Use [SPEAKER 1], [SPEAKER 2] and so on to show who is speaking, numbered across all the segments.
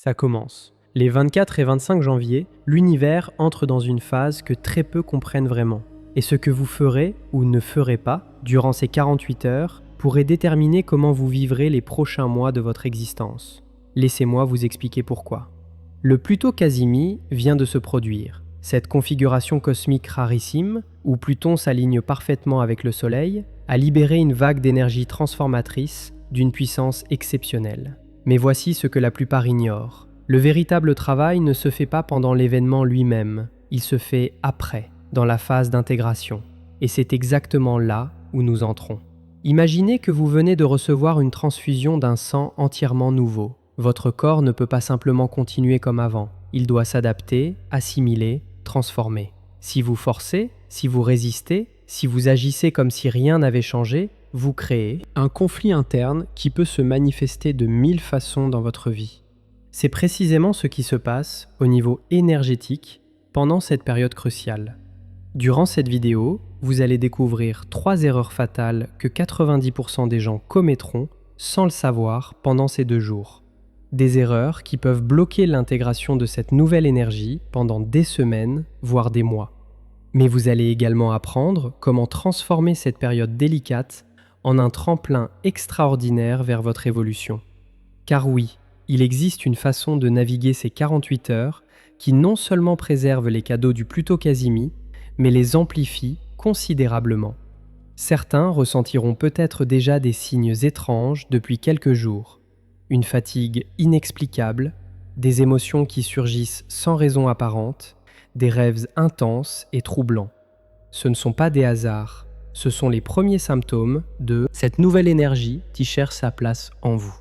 [SPEAKER 1] Ça commence. Les 24 et 25 janvier, l'univers entre dans une phase que très peu comprennent vraiment. Et ce que vous ferez ou ne ferez pas durant ces 48 heures pourrait déterminer comment vous vivrez les prochains mois de votre existence. Laissez-moi vous expliquer pourquoi. Le Pluto Casimi vient de se produire. Cette configuration cosmique rarissime, où Pluton s'aligne parfaitement avec le Soleil, a libéré une vague d'énergie transformatrice d'une puissance exceptionnelle. Mais voici ce que la plupart ignorent. Le véritable travail ne se fait pas pendant l'événement lui-même, il se fait après, dans la phase d'intégration. Et c'est exactement là où nous entrons. Imaginez que vous venez de recevoir une transfusion d'un sang entièrement nouveau. Votre corps ne peut pas simplement continuer comme avant. Il doit s'adapter, assimiler, transformer. Si vous forcez, si vous résistez, si vous agissez comme si rien n'avait changé, vous créez un conflit interne qui peut se manifester de 1000 façons dans votre vie. C'est précisément ce qui se passe au niveau énergétique pendant cette période cruciale. Durant cette vidéo, vous allez découvrir 3 erreurs fatales que 90% des gens commettront sans le savoir pendant ces 2 jours. Des erreurs qui peuvent bloquer l'intégration de cette nouvelle énergie pendant des semaines, voire des mois. Mais vous allez également apprendre comment transformer cette période délicate en un tremplin extraordinaire vers votre évolution. Car oui, il existe une façon de naviguer ces 48 heures qui non seulement préserve les cadeaux du Pluto Casimi, mais les amplifie considérablement. Certains ressentiront peut-être déjà des signes étranges depuis quelques jours. Une fatigue inexplicable, des émotions qui surgissent sans raison apparente, des rêves intenses et troublants. Ce ne sont pas des hasards, ce sont les premiers symptômes de cette nouvelle énergie qui cherche sa place en vous.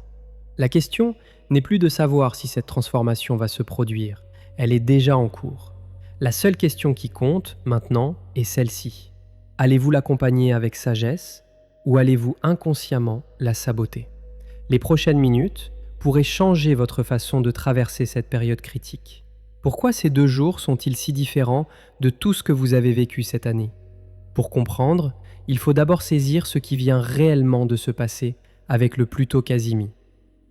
[SPEAKER 1] La question n'est plus de savoir si cette transformation va se produire, elle est déjà en cours. La seule question qui compte maintenant est celle-ci. Allez-vous l'accompagner avec sagesse ou allez-vous inconsciemment la saboter ? Les prochaines minutes pourraient changer votre façon de traverser cette période critique. Pourquoi ces 2 jours sont-ils si différents de tout ce que vous avez vécu cette année ? Pour comprendre, il faut d'abord saisir ce qui vient réellement de se passer avec le Pluto Casimi.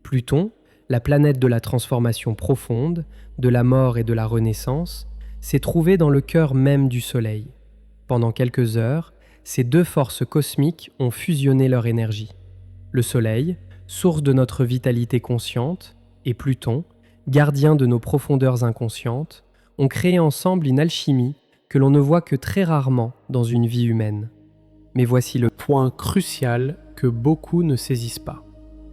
[SPEAKER 1] Pluton, la planète de la transformation profonde, de la mort et de la renaissance, s'est trouvé dans le cœur même du Soleil. Pendant quelques heures, ces 2 forces cosmiques ont fusionné leur énergie. Le Soleil, source de notre vitalité consciente, et Pluton, gardien de nos profondeurs inconscientes, ont créé ensemble une alchimie que l'on ne voit que très rarement dans une vie humaine. Mais voici le point crucial que beaucoup ne saisissent pas.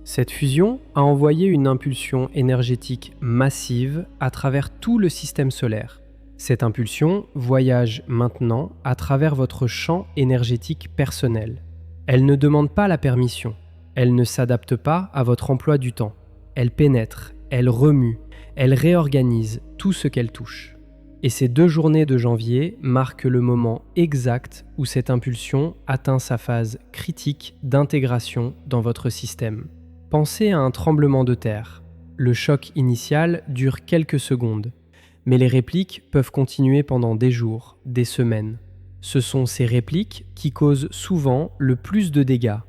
[SPEAKER 1] Cette fusion a envoyé une impulsion énergétique massive à travers tout le système solaire. Cette impulsion voyage maintenant à travers votre champ énergétique personnel. Elle ne demande pas la permission. Elle ne s'adapte pas à votre emploi du temps. Elle pénètre, elle remue, elle réorganise tout ce qu'elle touche. Et ces 2 journées de janvier marquent le moment exact où cette impulsion atteint sa phase critique d'intégration dans votre système. Pensez à un tremblement de terre. Le choc initial dure quelques secondes, mais les répliques peuvent continuer pendant des jours, des semaines. Ce sont ces répliques qui causent souvent le plus de dégâts,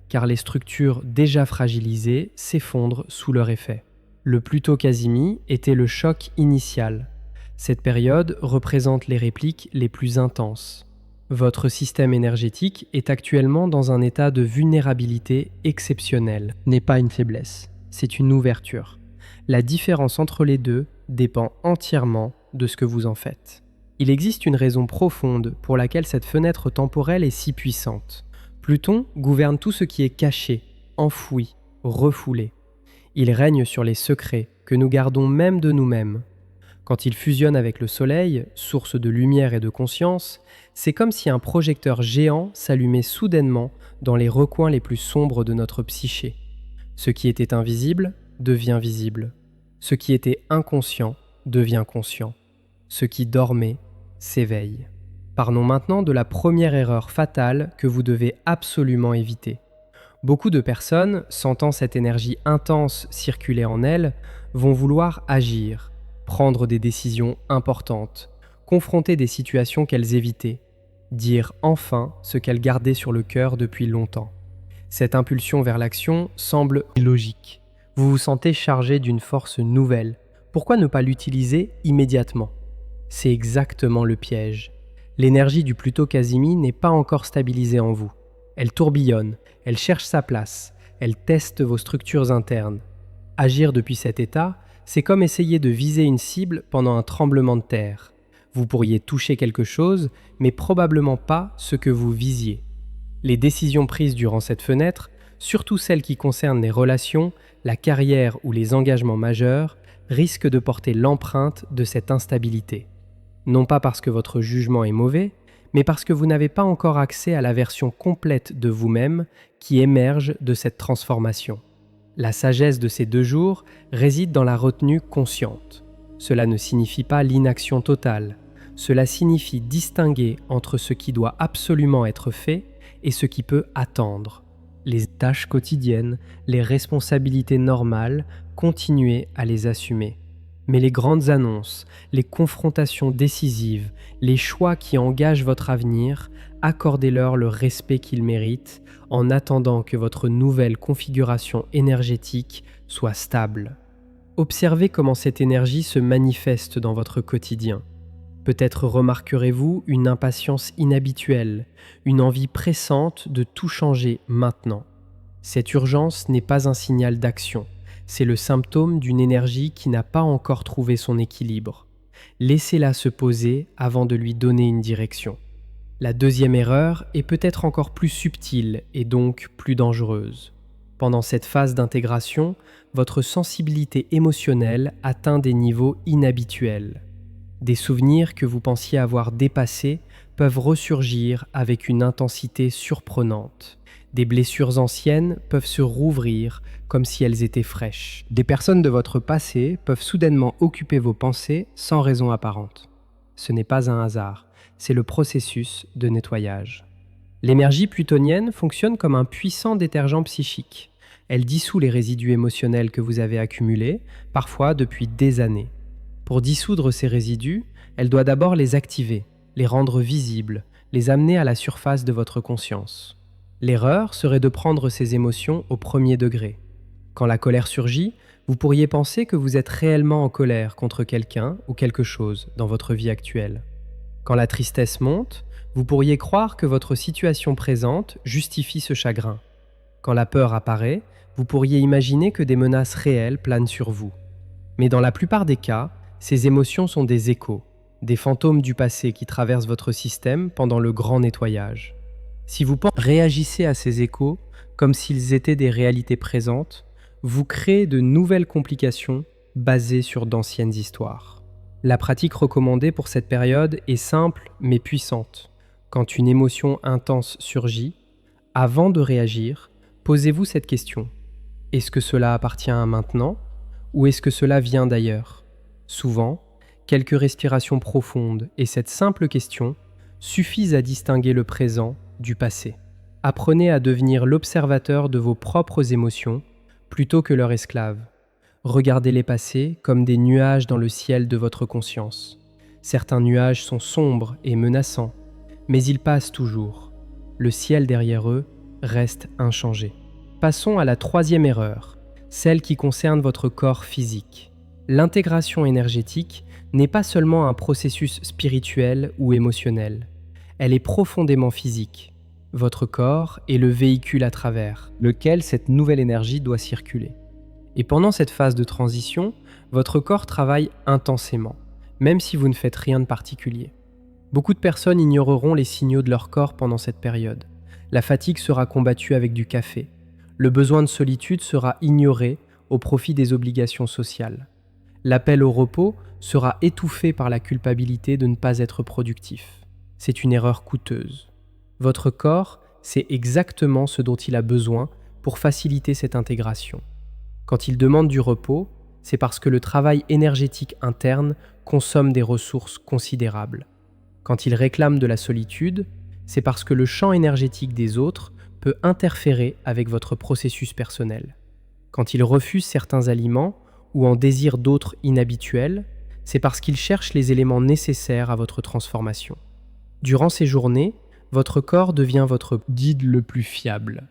[SPEAKER 1] car les structures déjà fragilisées s'effondrent sous leur effet. Le Pluto Casimi était le choc initial. Cette période représente les répliques les plus intenses. Votre système énergétique est actuellement dans un état de vulnérabilité exceptionnel. N'est pas une faiblesse, c'est une ouverture. La différence entre les deux dépend entièrement de ce que vous en faites. Il existe une raison profonde pour laquelle cette fenêtre temporelle est si puissante. Pluton gouverne tout ce qui est caché, enfoui, refoulé. Il règne sur les secrets que nous gardons même de nous-mêmes. Quand il fusionne avec le Soleil, source de lumière et de conscience, c'est comme si un projecteur géant s'allumait soudainement dans les recoins les plus sombres de notre psyché. Ce qui était invisible devient visible. Ce qui était inconscient devient conscient. Ce qui dormait s'éveille. Parlons maintenant de la première erreur fatale que vous devez absolument éviter. Beaucoup de personnes, sentant cette énergie intense circuler en elles, vont vouloir agir, prendre des décisions importantes, confronter des situations qu'elles évitaient, dire enfin ce qu'elles gardaient sur le cœur depuis longtemps. Cette impulsion vers l'action semble illogique. Vous vous sentez chargé d'une force nouvelle. Pourquoi ne pas l'utiliser immédiatement? C'est exactement le piège. L'énergie du Pluto Casimir n'est pas encore stabilisée en vous. Elle tourbillonne, elle cherche sa place, elle teste vos structures internes. Agir depuis cet état, c'est comme essayer de viser une cible pendant un tremblement de terre. Vous pourriez toucher quelque chose, mais probablement pas ce que vous visiez. Les décisions prises durant cette fenêtre, surtout celles qui concernent les relations, la carrière ou les engagements majeurs, risquent de porter l'empreinte de cette instabilité. Non pas parce que votre jugement est mauvais, mais parce que vous n'avez pas encore accès à la version complète de vous-même qui émerge de cette transformation. La sagesse de ces 2 jours réside dans la retenue consciente. Cela ne signifie pas l'inaction totale. Cela signifie distinguer entre ce qui doit absolument être fait et ce qui peut attendre. Les tâches quotidiennes, les responsabilités normales, continuez à les assumer. Mais les grandes annonces, les confrontations décisives, les choix qui engagent votre avenir, accordez-leur le respect qu'ils méritent en attendant que votre nouvelle configuration énergétique soit stable. Observez comment cette énergie se manifeste dans votre quotidien. Peut-être remarquerez-vous une impatience inhabituelle, une envie pressante de tout changer maintenant. Cette urgence n'est pas un signal d'action, c'est le symptôme d'une énergie qui n'a pas encore trouvé son équilibre. Laissez-la se poser avant de lui donner une direction. La deuxième erreur est peut-être encore plus subtile et donc plus dangereuse. Pendant cette phase d'intégration, votre sensibilité émotionnelle atteint des niveaux inhabituels. Des souvenirs que vous pensiez avoir dépassés peuvent ressurgir avec une intensité surprenante. Des blessures anciennes peuvent se rouvrir comme si elles étaient fraîches. Des personnes de votre passé peuvent soudainement occuper vos pensées sans raison apparente. Ce n'est pas un hasard, c'est le processus de nettoyage. L'énergie plutonienne fonctionne comme un puissant détergent psychique. Elle dissout les résidus émotionnels que vous avez accumulés, parfois depuis des années. Pour dissoudre ces résidus, elle doit d'abord les activer, les rendre visibles, les amener à la surface de votre conscience. L'erreur serait de prendre ces émotions au premier degré. Quand la colère surgit, vous pourriez penser que vous êtes réellement en colère contre quelqu'un ou quelque chose dans votre vie actuelle. Quand la tristesse monte, vous pourriez croire que votre situation présente justifie ce chagrin. Quand la peur apparaît, vous pourriez imaginer que des menaces réelles planent sur vous. Mais dans la plupart des cas, ces émotions sont des échos, des fantômes du passé qui traversent votre système pendant le grand nettoyage. Si vous réagissez à ces échos comme s'ils étaient des réalités présentes, vous créez de nouvelles complications basées sur d'anciennes histoires. La pratique recommandée pour cette période est simple mais puissante. Quand une émotion intense surgit, avant de réagir, posez-vous cette question. Est-ce que cela appartient à maintenant ou est-ce que cela vient d'ailleurs? Souvent, quelques respirations profondes et cette simple question suffisent à distinguer le présent du passé. Apprenez à devenir l'observateur de vos propres émotions plutôt que leur esclave. Regardez-les passer comme des nuages dans le ciel de votre conscience. Certains nuages sont sombres et menaçants, mais ils passent toujours. Le ciel derrière eux reste inchangé. Passons à la troisième erreur, celle qui concerne votre corps physique. L'intégration énergétique n'est pas seulement un processus spirituel ou émotionnel. Elle est profondément physique. Votre corps est le véhicule à travers lequel cette nouvelle énergie doit circuler. Et pendant cette phase de transition, votre corps travaille intensément, même si vous ne faites rien de particulier. Beaucoup de personnes ignoreront les signaux de leur corps pendant cette période. La fatigue sera combattue avec du café. Le besoin de solitude sera ignoré au profit des obligations sociales. L'appel au repos sera étouffé par la culpabilité de ne pas être productif. C'est une erreur coûteuse. Votre corps sait exactement ce dont il a besoin pour faciliter cette intégration. Quand il demande du repos, c'est parce que le travail énergétique interne consomme des ressources considérables. Quand il réclame de la solitude, c'est parce que le champ énergétique des autres peut interférer avec votre processus personnel. Quand il refuse certains aliments ou en désire d'autres inhabituels, c'est parce qu'il cherche les éléments nécessaires à votre transformation. Durant ces journées, votre corps devient votre guide le plus fiable.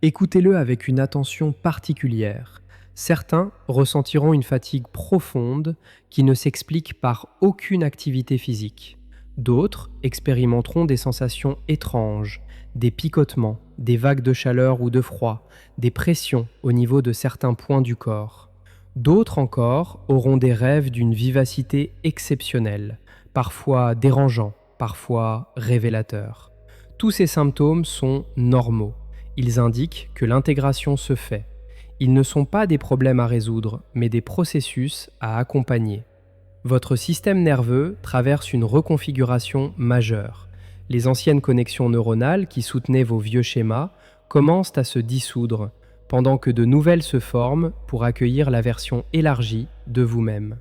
[SPEAKER 1] Écoutez-le avec une attention particulière. Certains ressentiront une fatigue profonde qui ne s'explique par aucune activité physique. D'autres expérimenteront des sensations étranges, des picotements, des vagues de chaleur ou de froid, des pressions au niveau de certains points du corps. D'autres encore auront des rêves d'une vivacité exceptionnelle, parfois dérangeants, parfois révélateurs. Tous ces symptômes sont normaux. Ils indiquent que l'intégration se fait. Ils ne sont pas des problèmes à résoudre, mais des processus à accompagner. Votre système nerveux traverse une reconfiguration majeure. Les anciennes connexions neuronales qui soutenaient vos vieux schémas commencent à se dissoudre, pendant que de nouvelles se forment pour accueillir la version élargie de vous-même.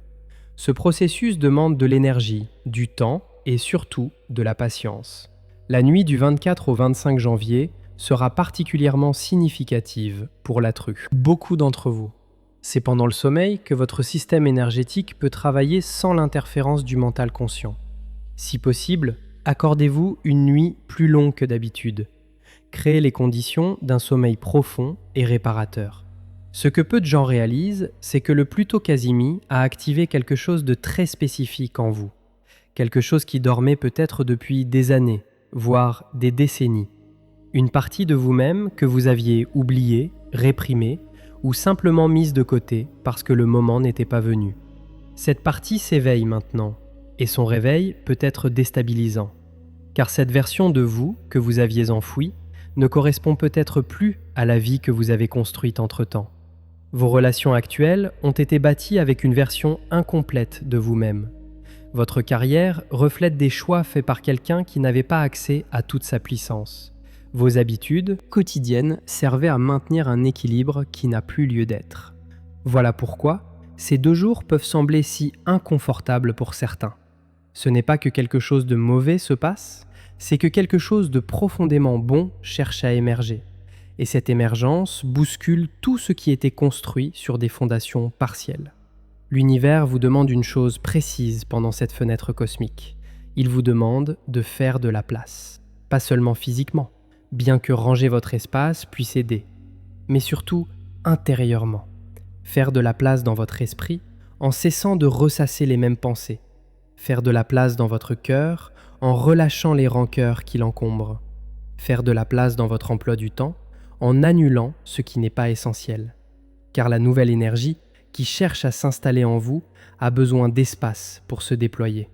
[SPEAKER 1] Ce processus demande de l'énergie, du temps et surtout de la patience. La nuit du 24 au 25 janvier sera particulièrement significative pour la True. Beaucoup d'entre vous. C'est pendant le sommeil que votre système énergétique peut travailler sans l'interférence du mental conscient. Si possible, accordez-vous une nuit plus longue que d'habitude. Créez les conditions d'un sommeil profond et réparateur. Ce que peu de gens réalisent, c'est que le Pluto Casimi a activé quelque chose de très spécifique en vous. Quelque chose qui dormait peut-être depuis des années, voire des décennies. Une partie de vous-même que vous aviez oubliée, réprimée, ou simplement mise de côté parce que le moment n'était pas venu. Cette partie s'éveille maintenant, et son réveil peut être déstabilisant. Car cette version de vous que vous aviez enfouie ne correspond peut-être plus à la vie que vous avez construite entre-temps. Vos relations actuelles ont été bâties avec une version incomplète de vous-même. Votre carrière reflète des choix faits par quelqu'un qui n'avait pas accès à toute sa puissance. Vos habitudes quotidiennes servaient à maintenir un équilibre qui n'a plus lieu d'être. Voilà pourquoi ces 2 jours peuvent sembler si inconfortables pour certains. Ce n'est pas que quelque chose de mauvais se passe, c'est que quelque chose de profondément bon cherche à émerger. Et cette émergence bouscule tout ce qui était construit sur des fondations partielles. L'univers vous demande une chose précise pendant cette fenêtre cosmique. Il vous demande de faire de la place. Pas seulement physiquement, bien que ranger votre espace puisse aider, mais surtout intérieurement. Faire de la place dans votre esprit en cessant de ressasser les mêmes pensées. Faire de la place dans votre cœur en relâchant les rancœurs qui l'encombrent. Faire de la place dans votre emploi du temps en annulant ce qui n'est pas essentiel. Car la nouvelle énergie qui cherche à s'installer en vous a besoin d'espace pour se déployer.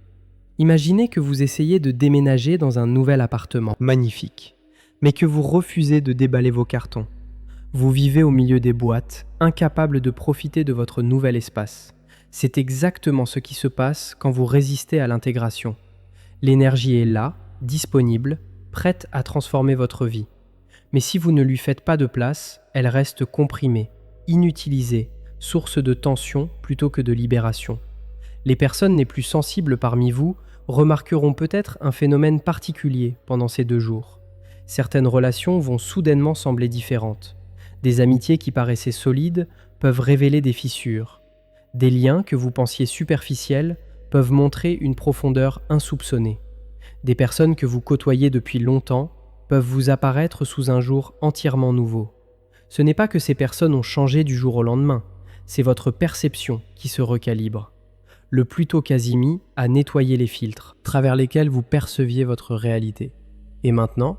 [SPEAKER 1] Imaginez que vous essayez de déménager dans un nouvel appartement magnifique, mais que vous refusez de déballer vos cartons. Vous vivez au milieu des boîtes, incapable de profiter de votre nouvel espace. C'est exactement ce qui se passe quand vous résistez à l'intégration. L'énergie est là, disponible, prête à transformer votre vie. Mais si vous ne lui faites pas de place, elle reste comprimée, inutilisée, source de tension plutôt que de libération. Les personnes les plus sensibles parmi vous remarqueront peut-être un phénomène particulier pendant ces 2 jours. Certaines relations vont soudainement sembler différentes. Des amitiés qui paraissaient solides peuvent révéler des fissures. Des liens que vous pensiez superficiels peuvent montrer une profondeur insoupçonnée. Des personnes que vous côtoyez depuis longtemps peuvent vous apparaître sous un jour entièrement nouveau. Ce n'est pas que ces personnes ont changé du jour au lendemain, c'est votre perception qui se recalibre. Le Pluto Casimi a nettoyé les filtres, à travers lesquels vous perceviez votre réalité. Et maintenant,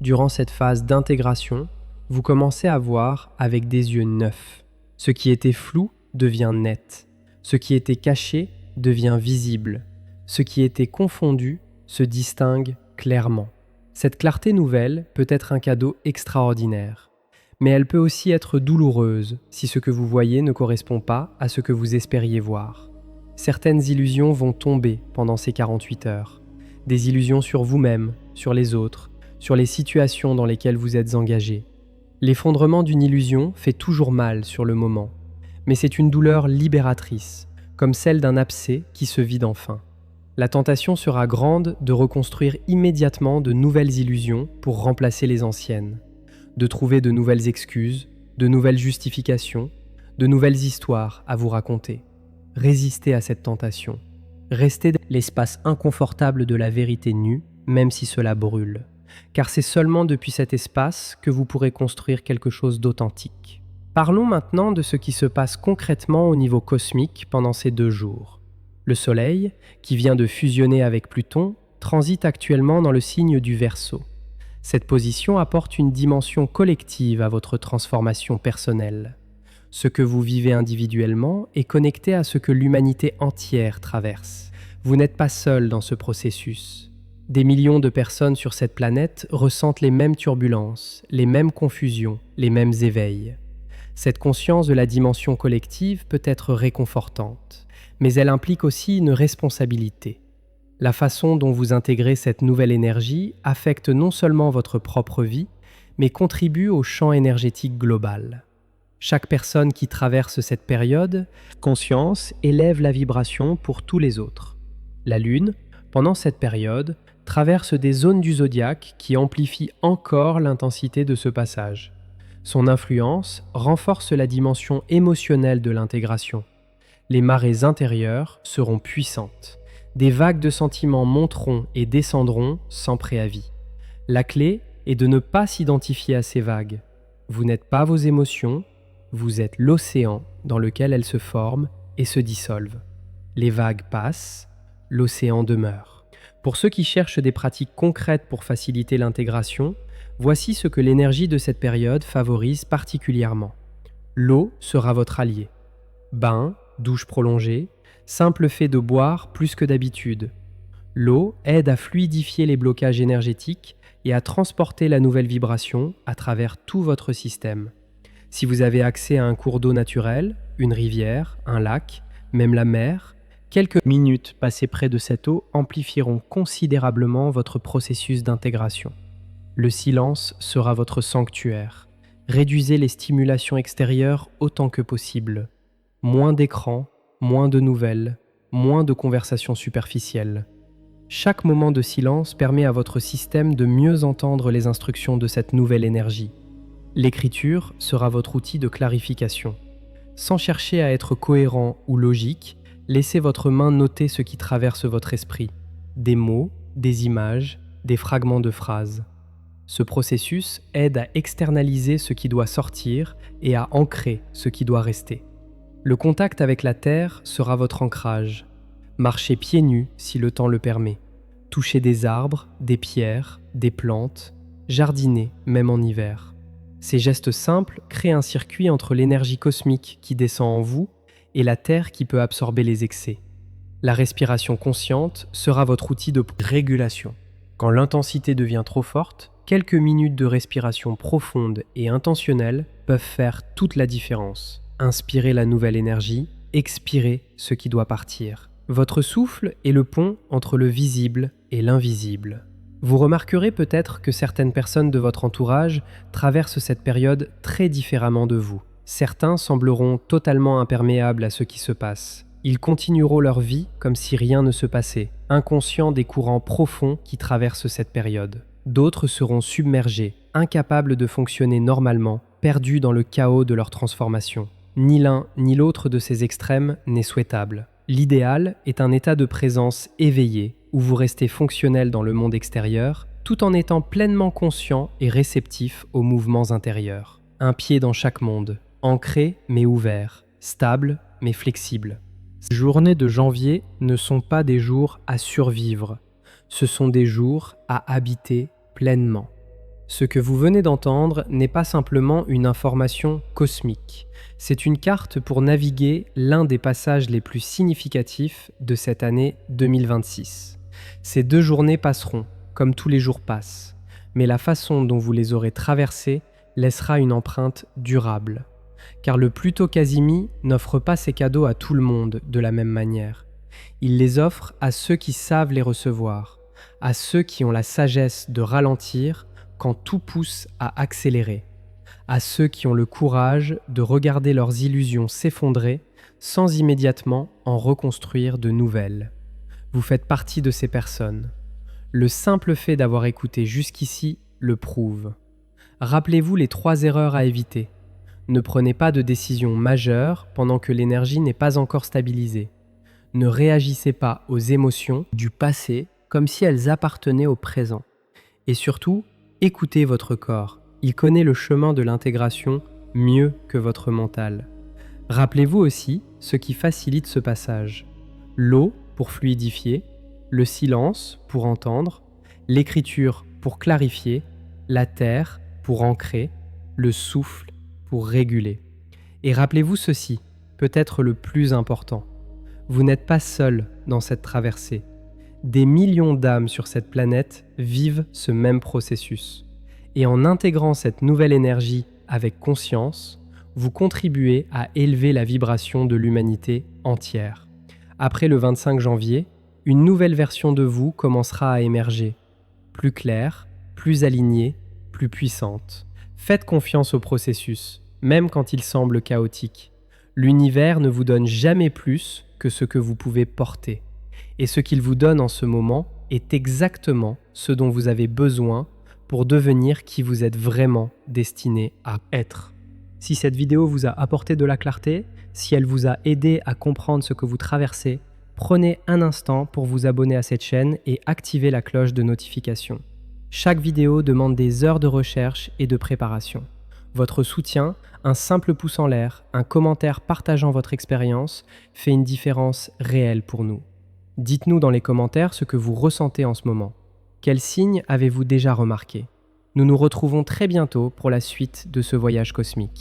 [SPEAKER 1] durant cette phase d'intégration, vous commencez à voir avec des yeux neufs. Ce qui était flou devient net. Ce qui était caché devient visible. Ce qui était confondu se distingue clairement. Cette clarté nouvelle peut être un cadeau extraordinaire. Mais elle peut aussi être douloureuse si ce que vous voyez ne correspond pas à ce que vous espériez voir. Certaines illusions vont tomber pendant ces 48 heures. Des illusions sur vous-même, sur les autres, sur les situations dans lesquelles vous êtes engagé. L'effondrement d'une illusion fait toujours mal sur le moment, mais c'est une douleur libératrice, comme celle d'un abcès qui se vide enfin. La tentation sera grande de reconstruire immédiatement de nouvelles illusions pour remplacer les anciennes, de trouver de nouvelles excuses, de nouvelles justifications, de nouvelles histoires à vous raconter. Résistez à cette tentation. Restez dans l'espace inconfortable de la vérité nue, même si cela brûle. Car c'est seulement depuis cet espace que vous pourrez construire quelque chose d'authentique. Parlons maintenant de ce qui se passe concrètement au niveau cosmique pendant ces 2 jours. Le Soleil, qui vient de fusionner avec Pluton, transite actuellement dans le signe du Verseau. Cette position apporte une dimension collective à votre transformation personnelle. Ce que vous vivez individuellement est connecté à ce que l'humanité entière traverse. Vous n'êtes pas seul dans ce processus. Des millions de personnes sur cette planète ressentent les mêmes turbulences, les mêmes confusions, les mêmes éveils. Cette conscience de la dimension collective peut être réconfortante, mais elle implique aussi une responsabilité. La façon dont vous intégrez cette nouvelle énergie affecte non seulement votre propre vie, mais contribue au champ énergétique global. Chaque personne qui traverse cette période, conscience, élève la vibration pour tous les autres. La Lune, pendant cette période, traverse des zones du zodiaque qui amplifient encore l'intensité de ce passage. Son influence renforce la dimension émotionnelle de l'intégration. Les marées intérieures seront puissantes. Des vagues de sentiments monteront et descendront sans préavis. La clé est de ne pas s'identifier à ces vagues. Vous n'êtes pas vos émotions, vous êtes l'océan dans lequel elles se forment et se dissolvent. Les vagues passent, l'océan demeure. Pour ceux qui cherchent des pratiques concrètes pour faciliter l'intégration, voici ce que l'énergie de cette période favorise particulièrement. L'eau sera votre allié. Bain, douche prolongée, simple fait de boire plus que d'habitude. L'eau aide à fluidifier les blocages énergétiques et à transporter la nouvelle vibration à travers tout votre système. Si vous avez accès à un cours d'eau naturel, une rivière, un lac, même la mer, quelques minutes passées près de cette eau amplifieront considérablement votre processus d'intégration. Le silence sera votre sanctuaire. Réduisez les stimulations extérieures autant que possible. Moins d'écrans, moins de nouvelles, moins de conversations superficielles. Chaque moment de silence permet à votre système de mieux entendre les instructions de cette nouvelle énergie. L'écriture sera votre outil de clarification. Sans chercher à être cohérent ou logique, laissez votre main noter ce qui traverse votre esprit. Des mots, des images, des fragments de phrases. Ce processus aide à externaliser ce qui doit sortir et à ancrer ce qui doit rester. Le contact avec la terre sera votre ancrage. Marchez pieds nus si le temps le permet. Touchez des arbres, des pierres, des plantes. Jardinez, même en hiver. Ces gestes simples créent un circuit entre l'énergie cosmique qui descend en vous et la terre qui peut absorber les excès. La respiration consciente sera votre outil de régulation. Quand l'intensité devient trop forte, quelques minutes de respiration profonde et intentionnelle peuvent faire toute la différence. Inspirez la nouvelle énergie, expirez ce qui doit partir. Votre souffle est le pont entre le visible et l'invisible. Vous remarquerez peut-être que certaines personnes de votre entourage traversent cette période très différemment de vous. Certains sembleront totalement imperméables à ce qui se passe. Ils continueront leur vie comme si rien ne se passait, inconscients des courants profonds qui traversent cette période. D'autres seront submergés, incapables de fonctionner normalement, perdus dans le chaos de leur transformation. Ni l'un ni l'autre de ces extrêmes n'est souhaitable. L'idéal est un état de présence éveillé, où vous restez fonctionnel dans le monde extérieur, tout en étant pleinement conscient et réceptif aux mouvements intérieurs. Un pied dans chaque monde, ancré mais ouvert, stable mais flexible. Ces journées de janvier ne sont pas des jours à survivre, ce sont des jours à habiter pleinement. Ce que vous venez d'entendre n'est pas simplement une information cosmique, c'est une carte pour naviguer l'un des passages les plus significatifs de cette année 2026. Ces 2 journées passeront, comme tous les jours passent, mais la façon dont vous les aurez traversées laissera une empreinte durable. Car le Pluto Casimi n'offre pas ses cadeaux à tout le monde de la même manière. Il les offre à ceux qui savent les recevoir, à ceux qui ont la sagesse de ralentir quand tout pousse à accélérer, à ceux qui ont le courage de regarder leurs illusions s'effondrer sans immédiatement en reconstruire de nouvelles. Vous faites partie de ces personnes. Le simple fait d'avoir écouté jusqu'ici le prouve. Rappelez-vous les 3 erreurs à éviter. Ne prenez pas de décisions majeures pendant que l'énergie n'est pas encore stabilisée. Ne réagissez pas aux émotions du passé comme si elles appartenaient au présent. Et surtout, écoutez votre corps. Il connaît le chemin de l'intégration mieux que votre mental. Rappelez-vous aussi ce qui facilite ce passage. L'eau pour fluidifier, le silence pour entendre, l'écriture pour clarifier, la terre pour ancrer, le souffle pour réguler. Et rappelez-vous ceci, peut-être le plus important. Vous n'êtes pas seul dans cette traversée. Des millions d'âmes sur cette planète vivent ce même processus. Et en intégrant cette nouvelle énergie avec conscience, vous contribuez à élever la vibration de l'humanité entière. Après le 25 janvier, une nouvelle version de vous commencera à émerger. Plus claire, plus alignée, plus puissante. Faites confiance au processus, même quand il semble chaotique. L'univers ne vous donne jamais plus que ce que vous pouvez porter. Et ce qu'il vous donne en ce moment est exactement ce dont vous avez besoin pour devenir qui vous êtes vraiment destiné à être. Si cette vidéo vous a apporté de la clarté, si elle vous a aidé à comprendre ce que vous traversez, prenez un instant pour vous abonner à cette chaîne et activer la cloche de notification. Chaque vidéo demande des heures de recherche et de préparation. Votre soutien, un simple pouce en l'air, un commentaire partageant votre expérience, fait une différence réelle pour nous. Dites-nous dans les commentaires ce que vous ressentez en ce moment. Quels signes avez-vous déjà remarqués ? Nous nous retrouvons très bientôt pour la suite de ce voyage cosmique.